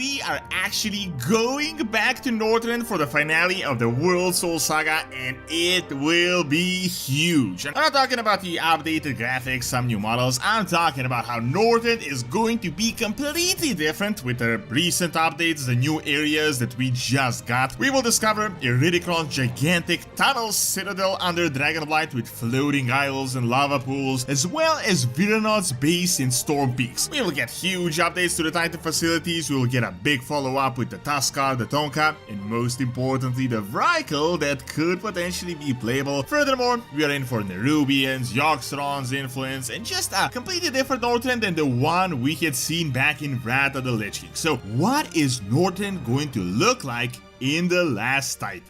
we are actually going back to Northrend for the finale of the World Soul Saga, and it will be huge. I'm not talking about the updated graphics, some new models. I'm talking about how Northrend is going to be completely different with the recent updates, the new areas that we just got. We will discover Iridikron's gigantic tunnel citadel under dragonblight with floating isles and lava pools, as well as Vyranoth's base in Stormpeaks. We will get huge updates to the Titan facilities, we will get a big follow-up with the tuskarr, the taunka, and most importantly the vrykul that could potentially be playable. Furthermore, we are in for Nerubians, Yogg-Saron's influence, and just a completely different Northrend than the one we had seen back in Wrath of the Lich King. So what is Northrend going to look like in the last Titan?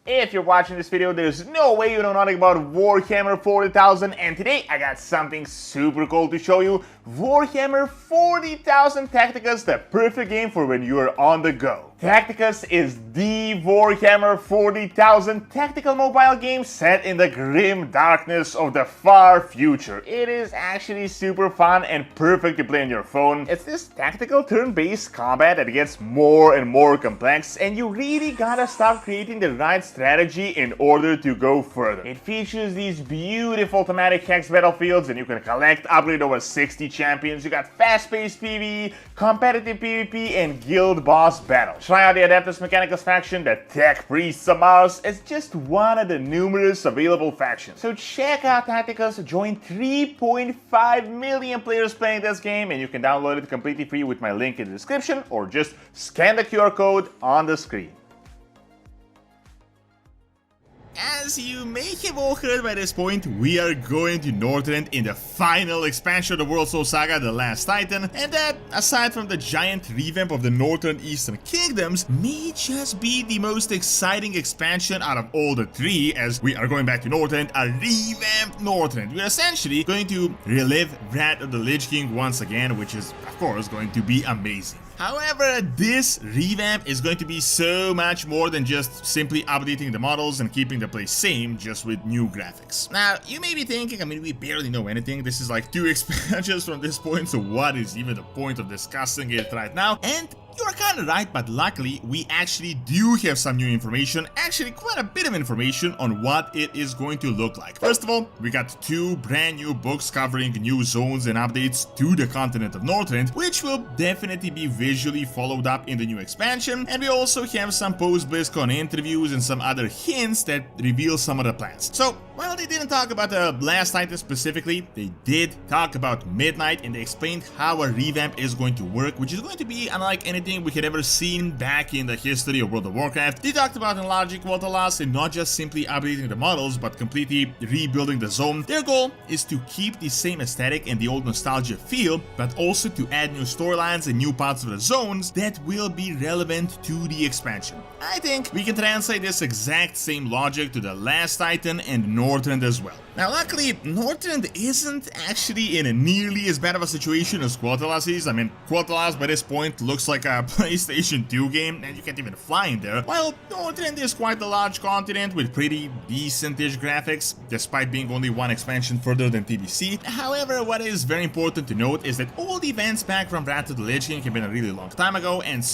If you're watching this video, there's no way you know nothing about Warhammer 40,000, and today I got something super cool to show you. Warhammer 40,000 Tacticus, the perfect game for when you are on the go. Tacticus is the Warhammer 40,000 tactical mobile game set in the grim darkness of the far future. It is actually super fun and perfect to play on your phone. It's this tactical turn-based combat that gets more and more complex, and you really gotta start creating the right strategy in order to go further. It features these beautiful thematic hex battlefields, and you can collect, upgrade over 60 champions. You got fast-paced PvE, competitive PvP, and guild boss battles. Try out the Adeptus Mechanicus faction, the Tech Priests of Mars, as just one of the numerous available factions. So check out Tacticus, join 3.5 million players playing this game, and you can download it completely free with my link in the description, or just scan the QR code on the screen. As you may have all heard by this point, we are going to Northrend in the final expansion of the World Soul Saga, The Last Titan, and that, aside from the giant revamp of the Northern Eastern Kingdoms, may just be the most exciting expansion out of all the three, as we are going back to Northrend, a revamped Northrend. We are essentially going to relive Wrath of the Lich King once again, which is, of course, going to be amazing. However, this revamp is going to be so much more than just simply updating the models and keeping the play same, just with new graphics. Now, you may be thinking, I mean, we barely know anything. This is like 2 expansions from this point, so what is even the point of discussing it right now? And you're kinda right, but luckily we actually do have some new information, actually quite a bit of information on what it is going to look like. First of all, we got 2 brand new books covering new zones and updates to the continent of Northrend, which will definitely be visually followed up in the new expansion, and we also have some post-BlizzCon interviews and some other hints that reveal some of the plans. So, while they didn't talk about the Last Titan specifically, they did talk about Midnight, and they explained how a revamp is going to work, which is going to be unlike anything we had ever seen back in the history of World of Warcraft. They talked about enlarging quota loss and not just simply updating the models, but completely rebuilding the zone. Their goal is to keep the same aesthetic and the old nostalgia feel, but also to add new storylines and new parts of the zones that will be relevant to the expansion. I think we can translate this exact same logic to the Last Titan and Northrend as well. Now, luckily, Northrend isn't actually in a nearly as bad of a situation as Quotalas is. I mean, Quotalas by this point looks like a PlayStation 2 game, and you can't even fly in there, while Northrend is quite a large continent with pretty decent-ish graphics, despite being only 1 expansion further than TBC. However, what is very important to note is that all the events back from Wrath of the Lich King have been a really long time ago, and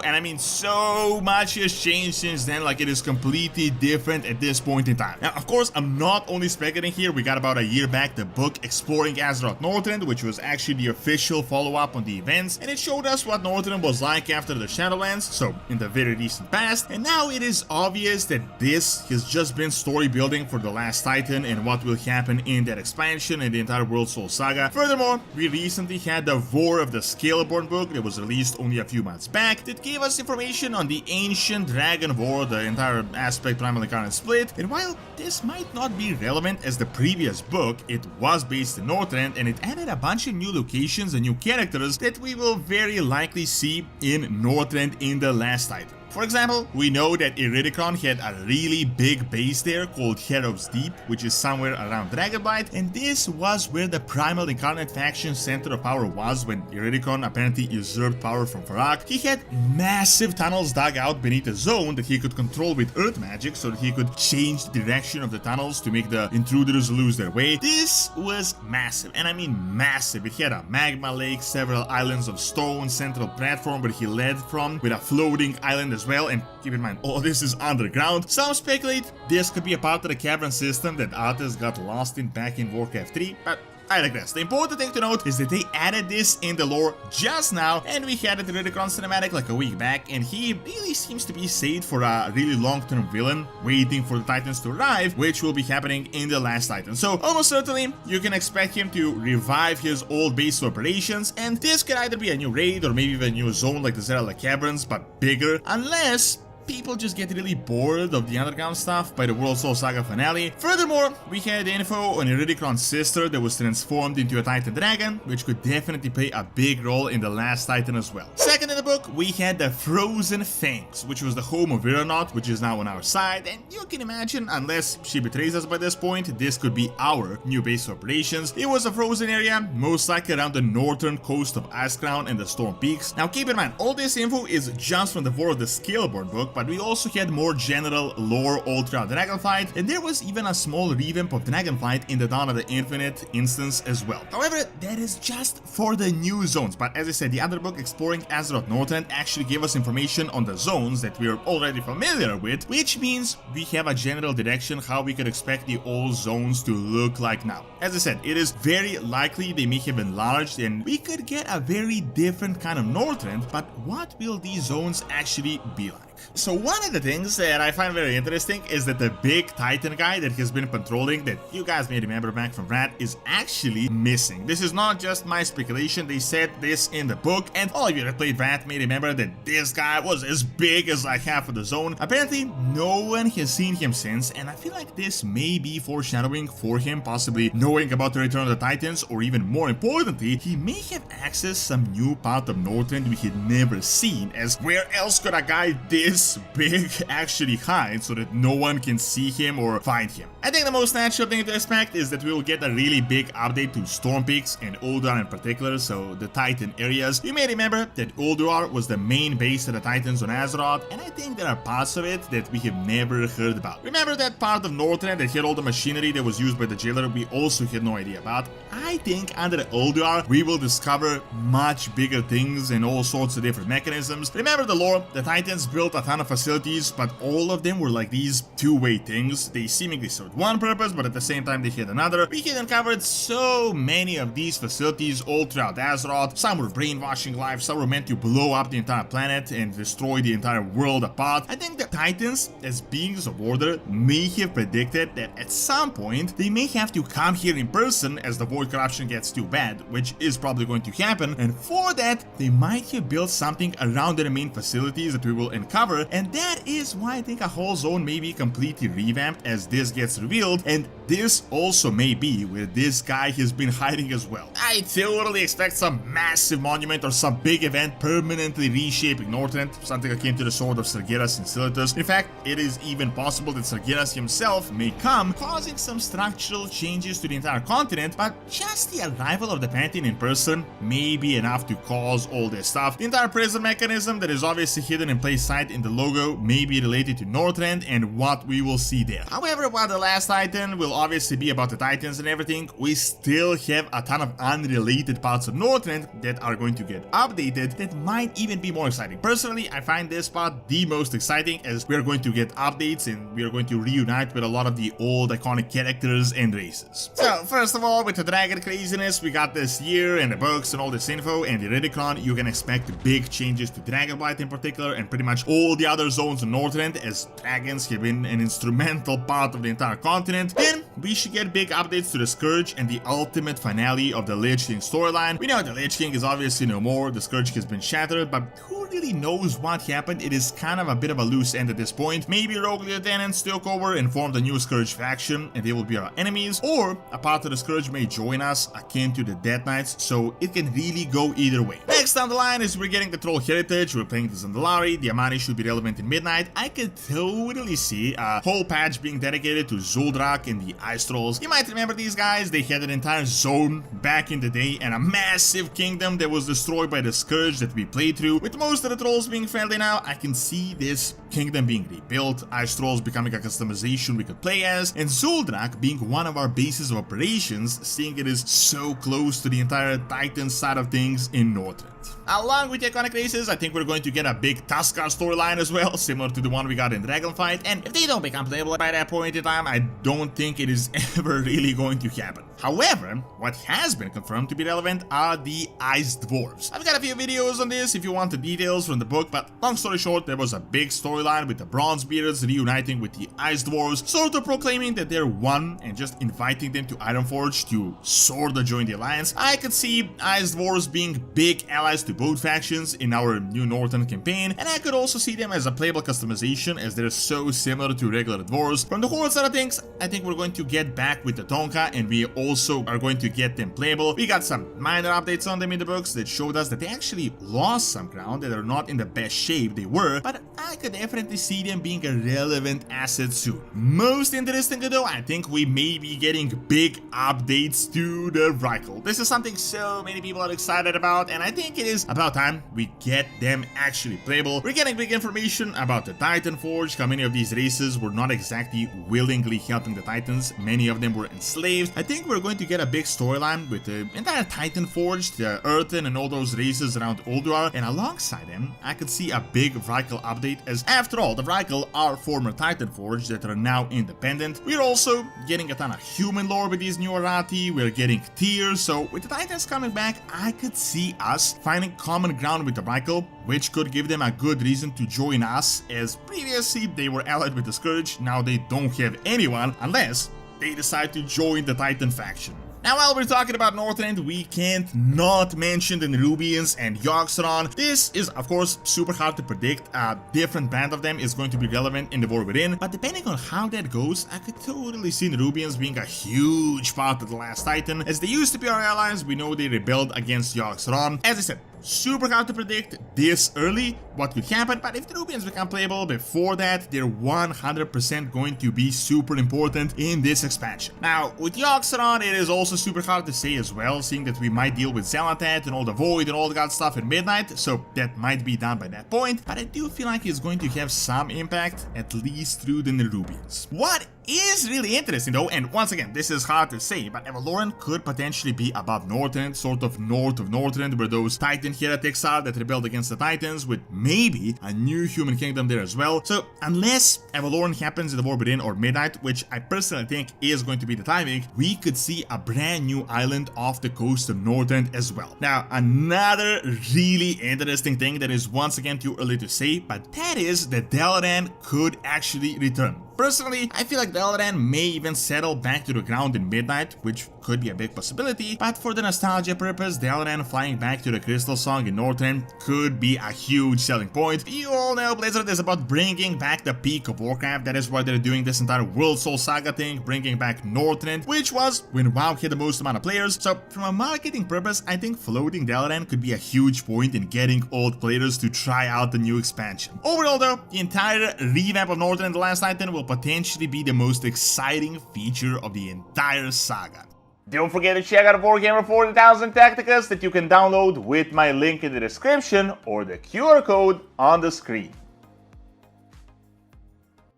I mean so much has changed since then, like it is completely different at this point in time. Now, of course, I'm not only speculating here. We got about a year back the book Exploring Azeroth Northrend, which was actually the official follow-up on the events, and it showed us what Northrend was like after the Shadowlands, so in the very recent past, and now it is obvious that this has just been story building for the Last Titan and what will happen in that expansion and the entire World Soul Saga. Furthermore, we recently had the War of the Scaleborn book that was released only a few months back that gave us information on the ancient Dragon War, the entire aspect Primal Incarnate split, and while this might not be relevant as the previous book, it was based in Northrend, and it added a bunch of new locations and new characters that we will very likely see in Northrend in the Last Titan. For example, we know that Iridikron had a really big base there called Heroes Deep, which is somewhere around dragonblight, and this was where the Primal Incarnate faction center of power was when Iridikron apparently usurped power from Varrock. He had massive tunnels dug out beneath the zone that he could control with earth magic so that he could change the direction of the tunnels to make the intruders lose their way. This was massive, and I mean massive. It had a magma lake, several islands of stone, central platform where he led from, with a floating island as well, and keep in mind, all this is underground. Some speculate this could be a part of the cavern system that Arthas got lost in back in Warcraft 3, but I digress. The important thing to note is that they added this in the lore just now, and we had a Iridikron cinematic like a week back, and he really seems to be saved for a really long-term villain, waiting for the Titans to arrive, which will be happening in the last Titan. So almost certainly, you can expect him to revive his old base of operations, and this could either be a new raid or maybe even a new zone like the Zerala Caverns, but bigger, unless people just get really bored of the underground stuff by the World Soul Saga finale. Furthermore, we had info on Iridikron's sister that was transformed into a Titan Dragon, which could definitely play a big role in the last Titan as well. Second in the book, we had the Frozen Fangs, which was the home of Vyranoth, which is now on our side, and you can imagine, unless she betrays us by this point, this could be our new base of operations. It was a frozen area, most likely around the northern coast of Icecrown and the Stormpeaks. Now keep in mind, all this info is just from the War of the Scaleborn book, but we also had more general lore all throughout Dragonflight, and there was even a small revamp of Dragonflight in the Dawn of the Infinite instance as well. However, that is just for the new zones, but as I said, the other book, Exploring Azeroth Northrend, actually gave us information on the zones that we're already familiar with, which means we have a general direction how we could expect the old zones to look like now. As I said, it is very likely they may have enlarged and we could get a very different kind of Northrend, but what will these zones actually be like? So one of the things that I find very interesting is that the big Titan guy that has been patrolling, that you guys may remember back from Rat, is actually missing. This is not just my speculation, they said this in the book, and all of you that played Rat may remember that this guy was as big as like half of the zone. Apparently, no one has seen him since, and I feel like this may be foreshadowing for him, possibly knowing about the return of the Titans, or even more importantly, he may have accessed some new part of Northrend we had never seen, as where else could a guy this big actually hide so that no one can see him or find him? I think the most natural thing to expect is that we will get a really big update to Stormpeaks and Ulduar in particular, so the Titan areas. You may remember that Ulduar was the main base of the Titans on Azeroth, and I think there are parts of it that we have never heard about. Remember that part of Northrend that had all the machinery that was used by the jailer we also had no idea about? I think under Ulduar we will discover much bigger things and all sorts of different mechanisms. Remember the lore? The Titans built a ton of facilities, but all of them were like these two-way things. They seemingly served one purpose, but at the same time they had another. We had uncovered so many of these facilities all throughout Azeroth. Some were brainwashing lives, some were meant to blow up the entire planet and destroy the entire world apart. I think the Titans, as beings of order, may have predicted that at some point they may have to come here in person as the void corruption gets too bad, which is probably going to happen, and for that they might have built something around the main facilities that we will uncover, and that is why I think a whole zone may be completely revamped as this gets revealed, and this also may be where this guy has been hiding as well. I totally expect some massive monument or some big event permanently reshaping Northrend, something akin to the Sword of Sargeras in Silitus. In fact, it is even possible that Sargeras himself may come, causing some structural changes to the entire continent, but just the arrival of the Pantheon in person may be enough to cause all this stuff. The entire prison mechanism that is obviously hidden in plain sight in the logo may be related to Northrend and what we will see there. However, while the last Titan will obviously be about the Titans and everything, we still have a ton of unrelated parts of Northrend that are going to get updated that might even be more exciting. Personally, I find this part the most exciting, as we are going to get updates and we are going to reunite with a lot of the old iconic characters and races. So first of all, with the dragon craziness we got this year and the books and all this info and Iridikron, you can expect big changes to Dragonblight in particular and pretty much all the other zones in Northrend, as dragons have been an instrumental part of the entire continent. Then we should get big updates to the Scourge and the ultimate finale of the Lich King storyline. We know the Lich King is obviously no more, the Scourge has been shattered, but who really knows what happened? It is kind of a bit of a loose end at this point. Maybe rogue lieutenants took over and formed a new Scourge faction and they will be our enemies, or a part of the Scourge may join us akin to the Death Knights, so it can really go either way. Next down the line is we're getting the Troll Heritage, we're playing the Zandalari, the Amani should be relevant in Midnight. I could totally see a whole patch being dedicated to Zuldrak and the Ice Trolls. You might remember these guys, they had an entire zone back in the day and a massive kingdom that was destroyed by the Scourge that we played through. With most of the trolls being friendly now, I can see this kingdom being rebuilt, Ice Trolls becoming a customization we could play as, and Zuldrak being one of our bases of operations, seeing it is so close to the entire Titan side of things in Northrend. Along with the iconic races, I think we're going to get a big tuskarr storyline as well, similar to the one we got in Dragonfight, and if they don't become playable by that point in time, I don't think it is ever really going to happen. However, what has been confirmed to be relevant are the Ice Dwarves. I've got a few videos on this if you want the details from the book, but long story short, there was a big storyline with the Bronzebeards reuniting with the Ice Dwarves, sort of proclaiming that they're one and just inviting them to Ironforge to sort of join the alliance. I could see Ice Dwarves being big allies to both factions in our new Northern campaign, and I could also see them as a playable customization as they're so similar to regular dwarves. From the Horde side of things, I think we're going to get back with the taunka, and we also are going to get them playable. We got some minor updates on them in the books that showed us that they actually lost some ground, that are not in the best shape they were, but I could definitely see them being a relevant asset soon. Most interestingly though, I think we may be getting big updates to the vrykul. This is something so many people are excited about, and I think it is about time we get them actually playable. We're getting big information about the Titan Forge, how many of these races were not exactly willingly helping the Titans, many of them were enslaved. I think we're going to get a big storyline with the entire Titan Forge, the Earthen and all those races around Ulduar, and alongside them, I could see a big vrykul update, as after all, the vrykul are former Titan Forge that are now independent. We're also getting a ton of human lore with these new Arati, we're getting tiers, so with the Titans coming back, I could see us finding common ground with the vrykul, which could give them a good reason to join us, as previously they were allied with the Scourge, now they don't have anyone unless they decide to join the Titan faction. Now, while we're talking about Northrend, we can't not mention the Nerubians and Yogg-Saron. This is, of course, super hard to predict. A different band of them is going to be relevant in the war within, but depending on how that goes, I could totally see Nerubians being a huge part of the last Titan. As they used to be our allies, we know they rebelled against Yogg-Saron. As I said, super hard to predict this early what could happen, but if the Nerubians become playable before that, they're 100% going to be super important in this expansion. Now, with Yogg-Saron, it is also super hard to say as well, seeing that we might deal with Xalatat and all the Void and all that stuff in Midnight, so that might be done by that point, but I do feel like it's going to have some impact, at least through the Nerubians. What is really interesting though, and once again, this is hard to say, but Avaloran could potentially be above Northrend, sort of north of Northrend, where those Titan heretics are that rebelled against the Titans, with maybe a new human kingdom there as well. So unless Avaloran happens in the war within or Midnight, which I personally think is going to be the timing, we could see a brand new island off the coast of Northrend as well. Now, another really interesting thing that is once again too early to say, but that is that Dalaran could actually return. Personally, I feel like Dalaran may even settle back to the ground in Midnight, which could be a big possibility, but for the nostalgia purpose, Dalaran flying back to the Crystal Song in Northrend could be a huge selling point. You all know Blizzard is about bringing back the peak of Warcraft, that is why they're doing this entire World Soul Saga thing, bringing back Northrend, which was when WoW had the most amount of players, so from a marketing purpose, I think floating Dalaran could be a huge point in getting old players to try out the new expansion. Overall though, the entire revamp of Northrend The Last Titan will potentially be the most exciting feature of the entire saga. Don't forget to check out Warhammer 40,000 Tacticus that you can download with my link in the description or the QR code on the screen.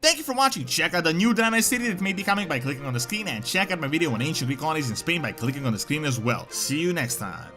Thank you for watching. Check out the new Dragonblight city that may be coming by clicking on the screen, and check out my video on ancient Greek colonies in Spain by clicking on the screen as well. See you next time.